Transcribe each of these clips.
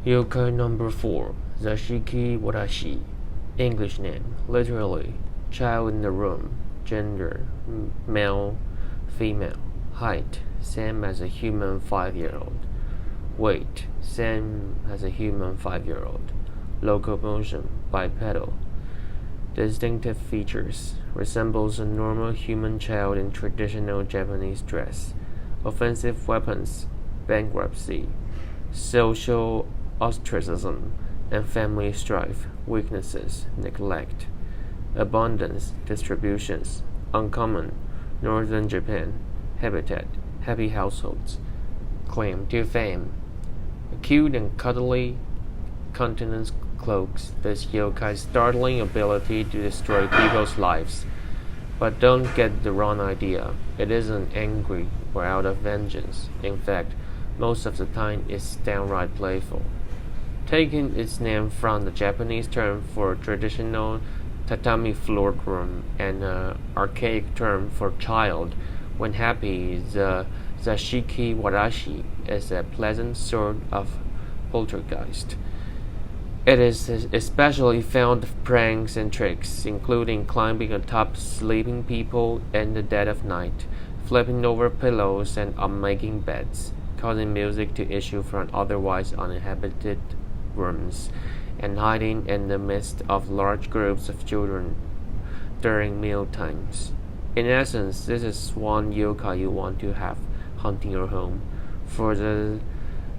Yokai number 4, Zashiki Warashi. English name, literally, child in the room. Gender, male, female. Height, same as a human 5-year-old. Weight, same as a human 5-year-old. Locomotion, bipedal. Distinctive features, resembles a normal human child in traditional Japanese dress. Offensive weapons, bankruptcy. Social ostracism and family strife. Weaknesses, neglect. Abundance, distributions. Uncommon, northern Japan. Habitat, happy households. Claim to fame. Cute and cuddly countenance cloaks this yokai's startling ability to destroy people's lives. But don't get the wrong idea. It isn't angry or out of vengeance. In fact, most of the time it's downright playful. Taking its name from the Japanese term for traditional tatami floor room and an archaic term for child, when happy, the Zashiki Warashi is a pleasant sort of poltergeist. It is especially fond of pranks and tricks, including climbing atop sleeping people in the dead of night, flipping over pillows and unmaking beds, causing music to issue from otherwise uninhabited rooms, and hiding in the midst of large groups of children during meal times. In essence, this is one yokai you want to have haunting your home, for the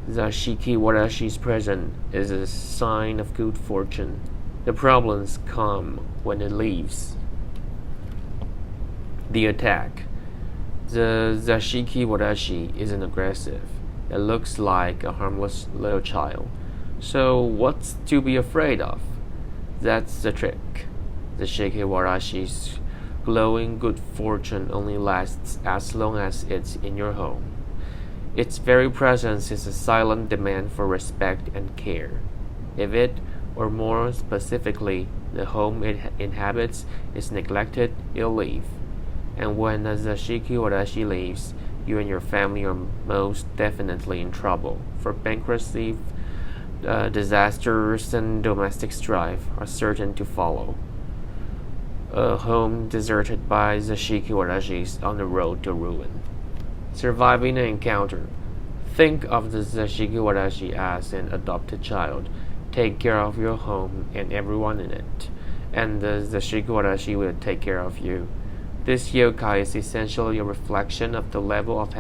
Zashiki Warashi's presence is a sign of good fortune. The problems come when it leaves. The attack. The Zashiki Warashi isn't aggressive. It looks like a harmless little child. So what's to be afraid of? That's the trick. The Zashiki Warashi's glowing good fortune only lasts as long as it's in your home. Its very presence is a silent demand for respect and care. If it, or more specifically, the home it inhabits, is neglected, it'll leave. And when the Zashiki Warashi leaves, you and your family are most definitely in trouble, for bankruptcy, disasters, and domestic strife are certain to follow. A home deserted by Zashiki Warashi is on the road to ruin. Surviving an encounter. Think of the Zashiki Warashi as an adopted child. Take care of your home and everyone in it, and the Zashiki Warashi will take care of you. This yokai is essentially a reflection of the level of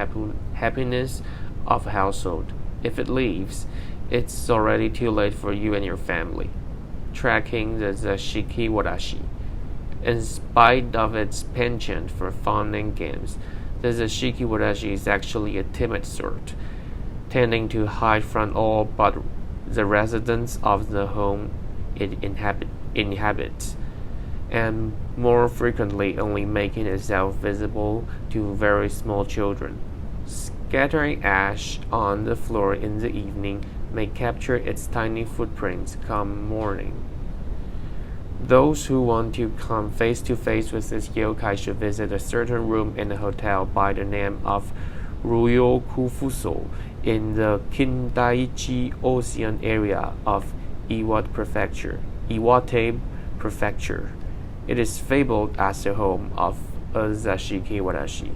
happiness of a household. If it leaves, it's already too late for you and your family. Tracking the Zashiki Warashi. In spite of its penchant for fun and games, the Zashiki Warashi is actually a timid sort, tending to hide from all but the residents of the home it inhabits, and more frequently only making itself visible to very small children. Scattering ash on the floor in the evening may capture its tiny footprints come morning. Those who want to come face to face with this yokai should visit a certain room in a hotel by the name of Ryokufuso in the Kindaichi Ocean area of Iwate Prefecture. It is fabled as the home of a Zashiki Warashi.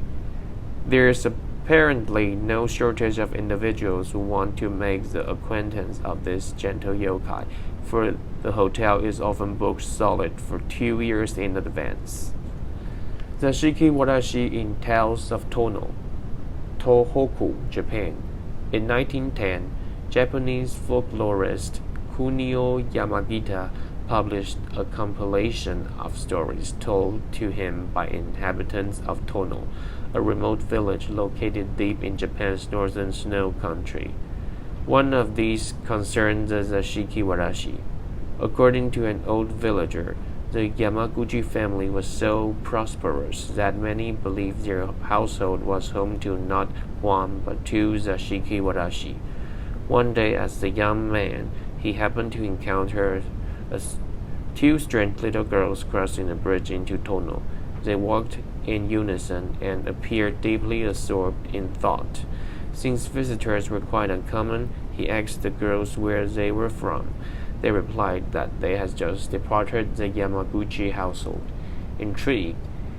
There is apparently no shortage of individuals who want to make the acquaintance of this gentle yokai, for the hotel is often booked solid for 2 years in advance. Zashiki Warashi in Tales of Tono, Tohoku, Japan. In 1910, Japanese folklorist Kunio Yamagita published a compilation of stories told to him by inhabitants of Tono, a remote village located deep in Japan's northern snow country. One of these concerned the Zashiki Warashi. According to an old villager, the Yamaguchi family was so prosperous that many believed their household was home to not one but 2 Zashiki Warashi. One day, as a young man, he happened to encounter 2 strange little girls crossing a bridge into Tono. They walked in unison and appeared deeply absorbed in thought. Since visitors were quite uncommon, he asked the girls where they were from. They replied that they had just departed the Yamaguchi household. Intrigued,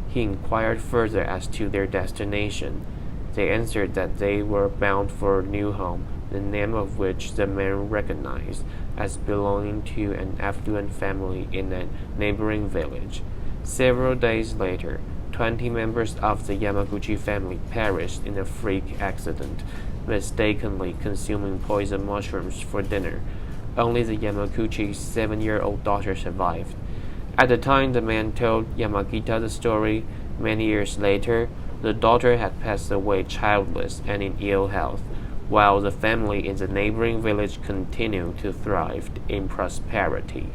he inquired further as to their destination. They answered that they were bound for a new home, the name of which the man recognized as belonging to an affluent family in a neighboring village. Several days later, 20 members of the Yamaguchi family perished in a freak accident, mistakenly consuming poison mushrooms for dinner. Only the Yamaguchi's 7-year-old daughter survived. At the time the man told Yamagita the story, many years later, the daughter had passed away childless and in ill health, while the family in the neighboring village continued to thrive in prosperity.